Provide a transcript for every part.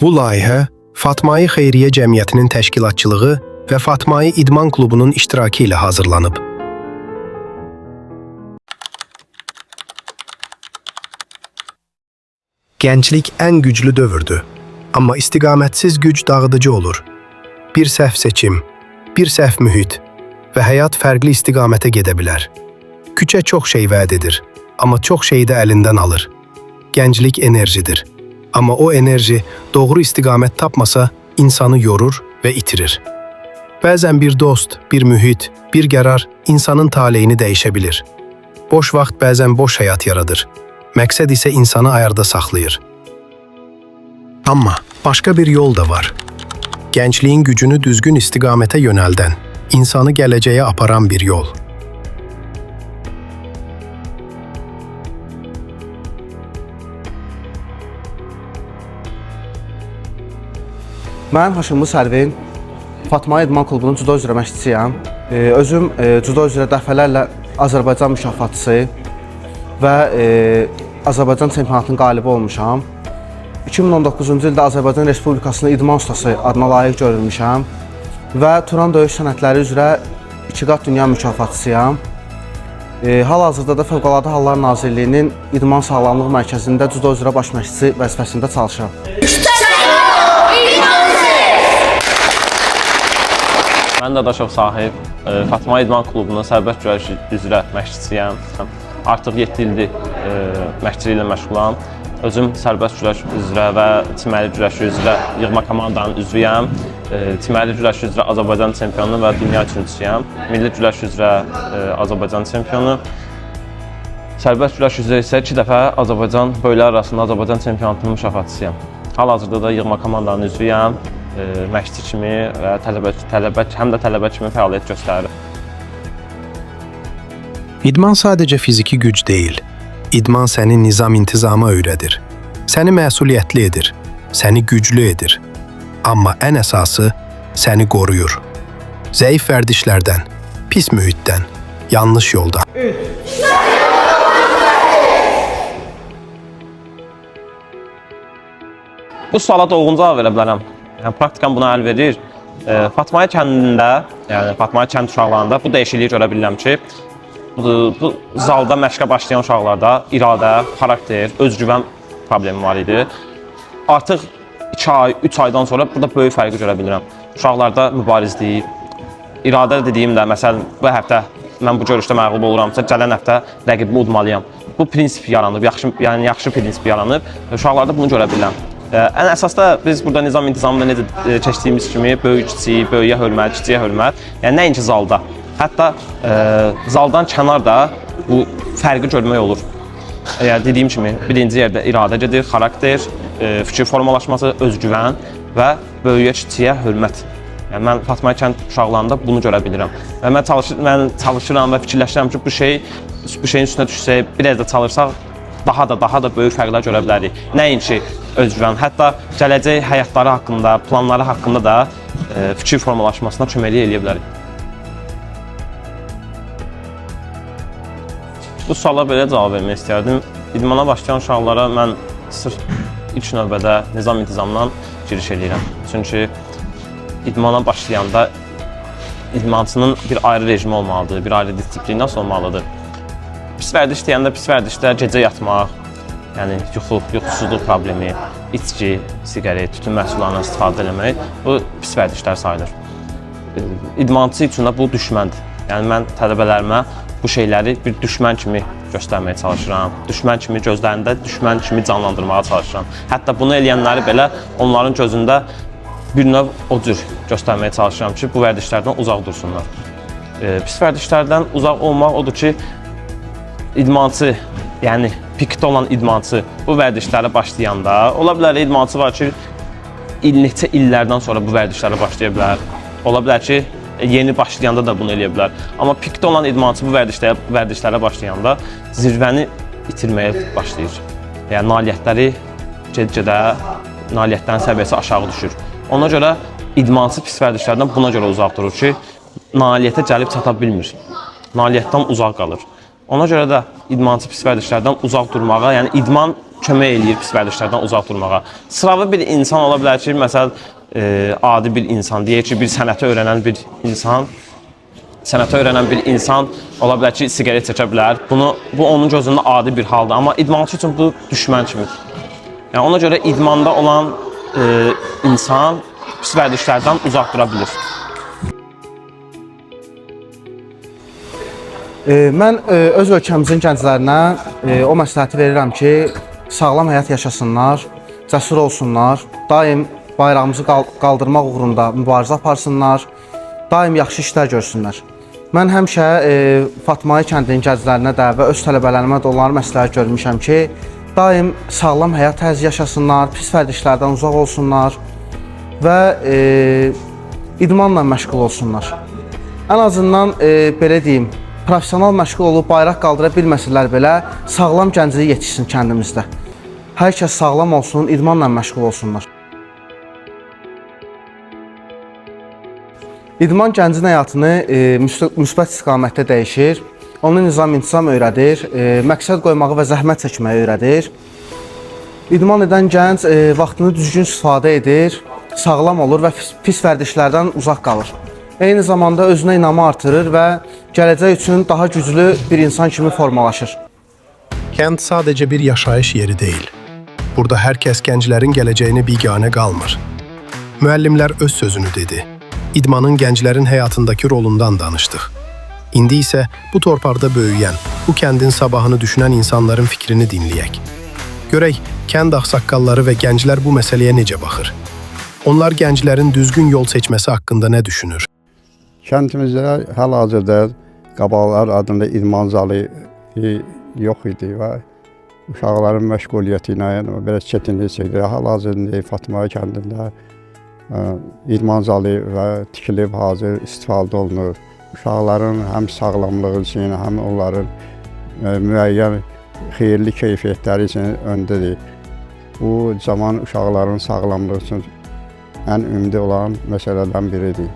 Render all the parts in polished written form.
Bu layihə Fatmai Xeyriyyə Cəmiyyətinin təşkilatçılığı və Fatmai İdman Klubunun iştirakı ilə hazırlanıb. Gənclik ən güclü dövrdür, amma istiqamətsiz güc dağıdıcı olur. Bir səhv seçim, bir səhv mühit və həyat fərqli istiqamətə gedə bilər. Küçə çox şey vəd edir, amma çox şeyi də əlindən alır. Gənclik enerjidir, amma o enerji doğru istiqamət tapmasa insanı yorur və itirir. Bəzən bir dost, bir mühit, bir qərar insanın taleyini dəyişə bilir. Boş vaxt bəzən boş həyat yaradır. Məqsəd isə insanı ayarda saxlayır. Amma başqa bir yol da var. Gəncliyin gücünü düzgün istiqamətə yönəldən, insanı gələcəyə aparan bir yol. Mən Haşimli Sərvin, Fatmai İdman Klubunun cüdo üzrə məşqçisiyəm. Özüm cüdo üzrə dəfələrlə Azərbaycan mükafatçısı və Azərbaycan çempionatının qalibi olmuşam. 2019-cu ildə Azərbaycan Respublikasının İdman ustası adına layiq görülmüşəm və Turan döyüş sənətləri üzrə 2 qat dünya mükafatçısıyam. Hal-hazırda da Fövqəladə Hallar Nazirliyinin İdman Sağlamlıq Mərkəzində cüdo üzrə baş məşqçisi vəzifəsində çalışıram. Mən Dadaşov Sahib, Fatmai İdman Klubunun sərbəst güləş üzrə məşqçisiyəm. Artıq 7 ildir məşqçiliklə məşğulam. Özüm sərbəst güləş üzrə və çiməli güləş üzrə yığma komandanın üzvüyəm. Çiməli güləş üzrə Azərbaycan çempionu və dünya üçüncüsüyəm. Milli güləş üzrə Azərbaycan çempionu. Sərbəst güləş üzrə isə 2 dəfə Azərbaycan bölüklər arasında Azərbaycan çempionatının mükafatçısıyam. Hal-hazırda da yığma komandanın üzvüyəm. Məşqçi kimi və həm də tələbə kimi fəaliyyət göstərir. İdman sadəcə fiziki güc deyil. İdman səni nizam-intizama öyrədir. Səni məsuliyyətli edir, səni güclü edir. Amma ən əsası səni qoruyur. Zəif vərdişlərdən, pis mühitdən, yanlış yoldan. Bu suala dolğun cavab verə bilərəm. Praktikam buna əl verir. Fatmai kəndində, yəni Fatmai kənd uşaqlarında bu dəyişikliyi görə bilirəm ki, bu zalda məşqə başlayan uşaqlarda iradə, xarakter, özgüvən problemi var idi. Artıq 2 ay, 3 aydan sonra burada böyük fərqi görə bilirəm. Uşaqlarda mübarizlik, iradə dediyim də, məsələn, bu həftə mən bu görüşdə məğlub oluramsa, gələn həftə rəqibimi udmalıyam. Bu prinsip yaranıb, yaxşı prinsip yaranıb. Uşaqlarda bunu görə bilirəm. Ən əsas da biz burada nizam-intizamında necə keçdiyimiz kimi böyük-kiçik, böyüyə hörmət, kiçiyə hörmət, yəni nəinki zalda. Hətta zaldan kənar da bu fərqi görmək olur. Dediyim kimi, birinci yerdə iradə gedir, xarakter, fikir formalaşması, özgüvən və böyüyə, kiçiyə hörmət. Yəni, mən Fatmai kənd uşaqlarında bunu görə bilirəm. Və mən çalışıram və fikirləşirəm ki, bu şeyin üstünə düşsək, biraz da çalışsaq, daha da böyük fərqlər görə bilərik. Nəinki özgüvən, hətta gələcək həyatları haqqında, planları haqqında da fikir formalaşmasına köməklik edə bilərik. Bu suala belə cavab vermək istərdim. İdmana başlayan uşaqlara mən sırf ilk növbədə nizam-intizamdan giriş edirəm. Çünki idmana başlayanda idmançının bir ayrı rejimi olmalıdır, bir ayrı disiplinası olmalıdır. Pis vərdiş deyəndə pis vərdişdə gecə yatmaq, yəni yuxusuzluq problemi, içki, siqaret, tütün məhsullarından istifadə etmək, bu pis vərdişlər sayılır. İdmançı üçün də bu düşməndir. Yəni mən tələbələrimə bu şeyləri bir düşmən kimi göstərməyə çalışıram. Düşmən kimi gözlərində düşmən kimi canlandırmağa çalışıram. Hətta bunu eləyənləri belə onların gözündə bir növ o cür göstərməyə çalışıram ki, bu vərdişlərdən uzaq dursunlar. Pis vərdişlərdən uzaq olmaq odur ki, idmançı, yəni pikdə olan idmançı bu vərdişlərə başlayanda, ola bilər idmançı var ki, neçə illərdən sonra bu vərdişlərə başlaya bilər. Ola bilər ki, yeni başlayanda da bunu eləyə bilər. Amma pikdə olan idmançı bu vərdişlərə başlayanda zirvəni itirməyə başlayır. Yəni nailiyyətləri get-gedə, nailiyyətlərin səviyyəsi aşağı düşür. Ona görə idmançı pis vərdişlərdən buna görə uzaq durur ki, nailiyyətə gəlib çata bilmir. Nailiyyətdən uzaq qalır. Ona görə də idmançı pis vərdişlərdən uzaq durmağa, yəni idman kömək eləyir pis vərdişlərdən uzaq durmağa. Sıravi bir insan ola bilər ki, məsələn, adi bir insan, deyək ki, bir sənəti öyrənən bir insan ola bilər ki, siqaret çəkə bilər. Bu onun gözündə adi bir haldır, amma idmançı üçün bu düşmən kimidir. Yəni ona görə idmanda olan insan pis vərdişlərdən uzaq dura bilir. Mən öz ölkəmizin gənclərinə o məsləhəti verirəm ki, sağlam həyat yaşasınlar, cəsur olsunlar, daim bayrağımızı qaldırmaq uğrunda mübarizə aparsınlar, daim yaxşı işlər görsünlər. Mən həmişə Fatmayi kəndinin gənclərinə də və öz tələbələrimə də onları məsləhət görmüşəm ki, daim sağlam həyat tərzi yaşasınlar, pis vərdişlərdən uzaq olsunlar və idmanla məşğul olsunlar. Ən azından belə deyim, professional məşğul olub bayraq qaldıra bilməsələr belə sağlam gənclik yetişsin kəndimizdə. Hər kəs sağlam olsun, idmanla məşğul olsunlar. İdman gəncin həyatını müsbət istiqamətdə dəyişir, onu nizam-intizam öyrədir, məqsəd qoymağı və zəhmət çəkməyi öyrədir. İdman edən gənc vaxtını düzgün istifadə edir, sağlam olur və pis vərdişlərdən uzaq qalır. Eyni zamanda özünə inamı artırır və gələcək üçün daha güclü bir insan kimi formalaşır. Kənd sadəcə bir yaşayış yeri deyil. Burada hər kəs gənclərin gələcəyini biganə qalmır. Müəllimlər öz sözünü dedi. İdmanın gənclərin həyatındakı rolundan danışdıq. İndi isə bu torpaqda böyüyən, bu kəndin sabahını düşünən insanların fikrini dinləyək. Görək, kənd ağsaqqalları və gənclər bu məsələyə necə baxır? Onlar gənclərin düzgün yol seçməsi haqqında nə düşünür? Kəndimizdə hal-hazırda Qabaqlar adında idman zalı yox idi və uşaqların məşğuliyyəti ilə biraz çətinlik çəkdi. Hal-hazırda Fatmayi kəndində idman zalı və tikilib hazır istifadə olunur. Uşaqların həm sağlamlığı üçün, həm onların müəyyən xeyirli keyfiyyətləri üçün öndədir. Bu zaman uşaqların sağlamlığı üçün ən ümidi olan məsələdən biridir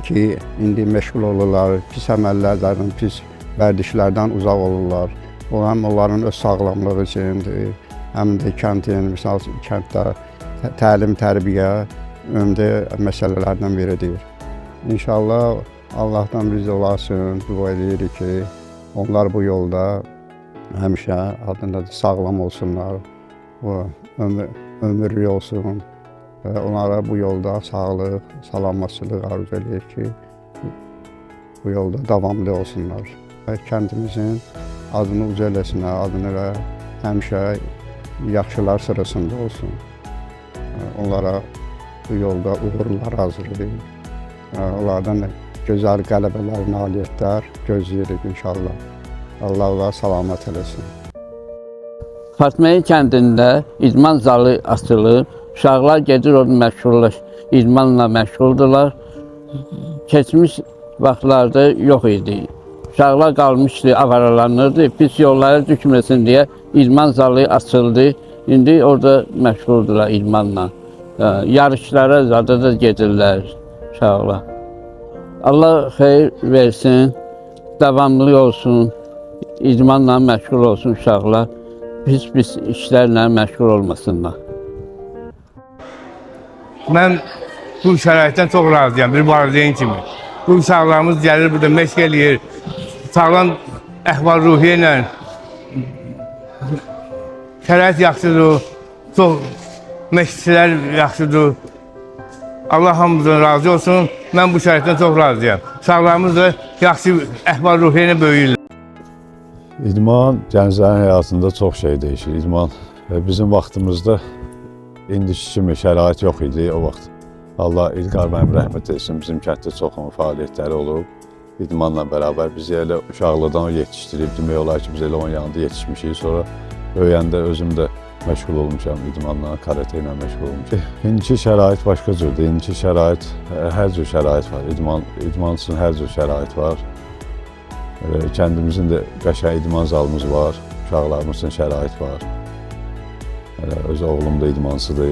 ki, indi məşğul olurlar, pis əməllərdən, pis vərdişlərdən uzaq olurlar. O həm onların öz sağlamlığı üçündür, həm də kəndin, misal kənddə təlim, tərbiyə ümidi məsələlərdən biridir. İnşallah Allahdan biz olasın, dua edirik ki, onlar bu yolda həmişə adında sağlam olsunlar, ömürlü olsun. Onlara bu yolda sağlıq, salamatçılıq arzu edir ki, bu yolda davamlı olsunlar. Kəndimizin adını uca eləsinlər, adını və həmişə yaxşılar sırasında olsun. Onlara bu yolda uğurlar hazırlayır. Onlardan gözəl qələbələr, nailiyyətlər gözləyirik inşallah. Allah onlara salamat eləsin. Fatmayi kəndində idman zalı açılıb. Uşaqlar gedir orada idmanla məşğuldurlar. Keçmiş vaxtlarda yox idi. Uşaqlar qalmışdı, avaralanırdı. Pis yollara düşməsin deyə idman zalı açıldı. İndi orada məşğuldurlar idmanla. Yarışlara zada da gedirlər uşaqlar. Allah xeyir versin, davamlı olsun, idmanla məşğul olsun uşaqlar. Pis işlərlə məşğul olmasınlar. Mən bu şəraitdən çox razıyam, bir valideyn kimi. Bu uşaqlarımız gəlir, burada məşq eləyir. Sağlam əhval-ruhiyyə ilə şərait yaxşıdır, çox məşqçilər yaxşıdır. Allah hamımızdan razı olsun. Mən bu şəraitdən çox razıyam. Uşaqlarımız da yaxşı əhval-ruhiyyə ilə böyüyürlər. İdman gənclərin həyatında çox şey dəyişir. İdman bizim vaxtımızda indiki kimi şərait yox idi o vaxt. Allah İlqar mənim rəhmət etsin, bizim kənddə çox fəaliyyətləri olub. İdmanla bərabər bizi elə uşaqlıqdan yetişdirib, demək olar ki, biz elə onun yanında yetişmişik. Sonra böyüyəndə özüm də məşğul olmuşam idmanla, karate ilə məşğul olmuşam. İndiki şərait başqa cürdür. İndiki şərait, hər cür şərait var. İdman üçün hər cür şərait var. Kəndimizin də qəşəng idman zalımız var, uşaqlarımız üçün şərait var. Öz oğlum da idmansıdır.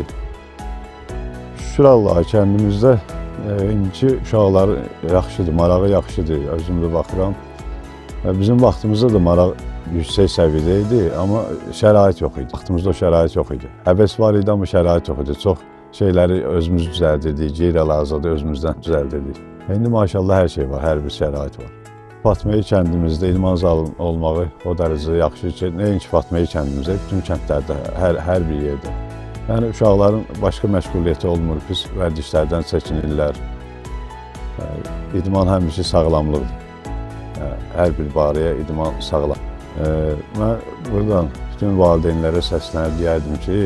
Şükür Allaha kəndimizdə indiki uşaqlar yaxşıdır, marağı yaxşıdır, özüm də baxıram. Bizim vaxtımızda da yüksək səviyyədə idi, amma şərait yox idi. Vaxtımızda o şərait yox idi. Həvəs var idi, amma şərait yox idi. Çox şeyləri özümüz düzəldirdik, qeyri-əlazada özümüzdən düzəldirdik. İndi maşallah hər şey var, hər bir şərait var. Fatmayi kəndimizdə idman zalı olmağı o dərəcədə yaxşı ki, nəinki Fatmayi kəndimizdə, bütün kəndlərdə, hər bir yerdə. Yəni uşaqların başqa məşğuliyyəti olmur, pis vərdişlərdən çəkinirlər. İdman həmişə sağlamlıqdır. Hər bir barəyə idman sağlam. Mən buradan bütün valideynlərə səslənib deyərdim ki,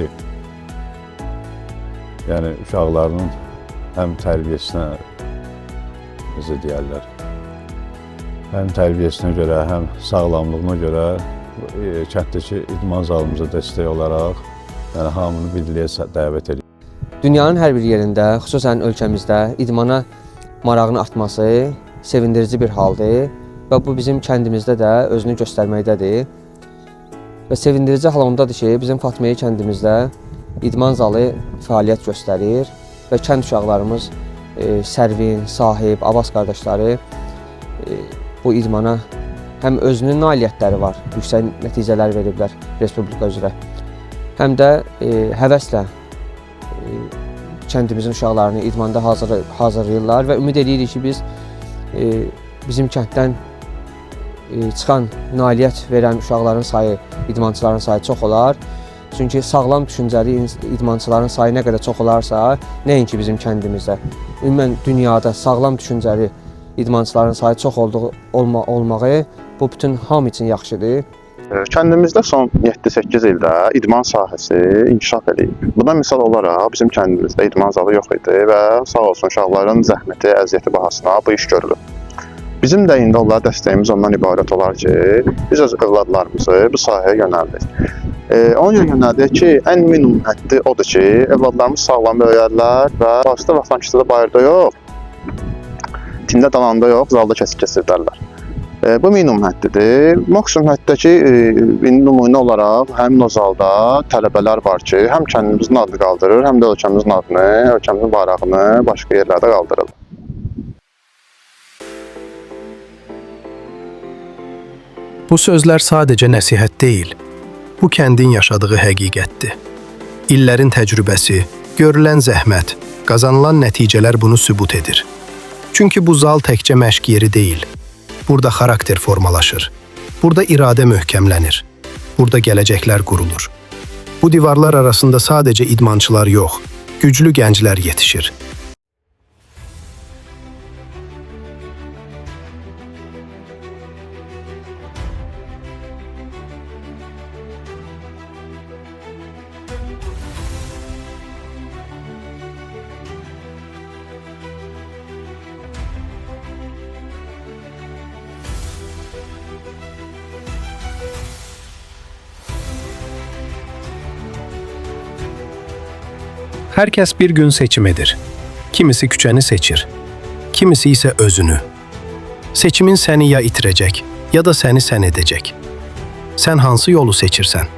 yəni uşaqlarının həm tərbiyəsinə, necə deyərlər, həm tərbiyəsinə görə, həm sağlamlığına görə kənddəki idman zalımıza dəstək olaraq yəni hamını birliyə dəvət edir. Dünyanın hər bir yerində, xüsusən ölkəmizdə idmana marağın artması sevindirici bir haldır və bu bizim kəndimizdə də özünü göstərməkdədir. Və sevindirici hal ondadır ki, bizim Fatmayi kəndimizdə idman zalı fəaliyyət göstərir və kənd uşaqlarımız Sərvin, Sahib, Abbas qardaşları bu idmana həm özünün nailiyyətləri var, yüksək nəticələr veriblər Respublika üzrə, həm də həvəslə kəndimizin uşaqlarını idmanda hazırlayırlar və ümid edirik ki, biz bizim kənddən çıxan nailiyyət verən uşaqların sayı, idmançıların sayı çox olar. Çünki sağlam düşüncəli idmançıların sayı nə qədər çox olarsa, nəinki bizim kəndimizdə, ümumən dünyada sağlam düşüncəli idmançıların sayı çox olmağı bu bütün hamı üçün yaxşıdır. Kəndimizdə son 7-8 ildə idman sahəsi inkişaf edib. Buna misal olaraq bizim kəndimizdə idman zalı yox idi və sağ olsun uşaqların zəhməti, əziyyəti bahasına bu iş görülür. Bizim də indi onlara dəstəyimiz ondan ibarət olar ki, biz öz övladlarımızı bu sahəyə yönəldik. Ona görə yönəldik ki, ən minimum həddi odur ki, övladlarımız sağlam böyüyərlər və başda vaxtdan da bayırda yox, tində dalanda yox, zalda kəsirdərlər. Bu minimum həddidir. Maksimum həddəki nümunə olaraq həmin o zalda tələbələr var ki, həm kəndimizin adını qaldırır, həm də ölkəmizin adını, ölkəmizin bayrağını başqa yerlərdə qaldırır. Bu sözlər sadəcə nəsihət deyil, bu kəndin yaşadığı həqiqətdir. İllərin təcrübəsi, görülən zəhmət, qazanılan nəticələr bunu sübut edir. Çünki bu zal təkcə məşq yeri deyil, burada xarakter formalaşır, burada iradə möhkəmlənir, burada gələcəklər qurulur. Bu divarlar arasında sadəcə idmançılar yox, güclü gənclər yetişir. Hər kəs bir gün seçim edir. Kimisi küçəni seçir, kimisi isə özünü. Seçimin səni ya itirəcək, ya da səni sən edəcək. Sən hansı yolu seçirsən?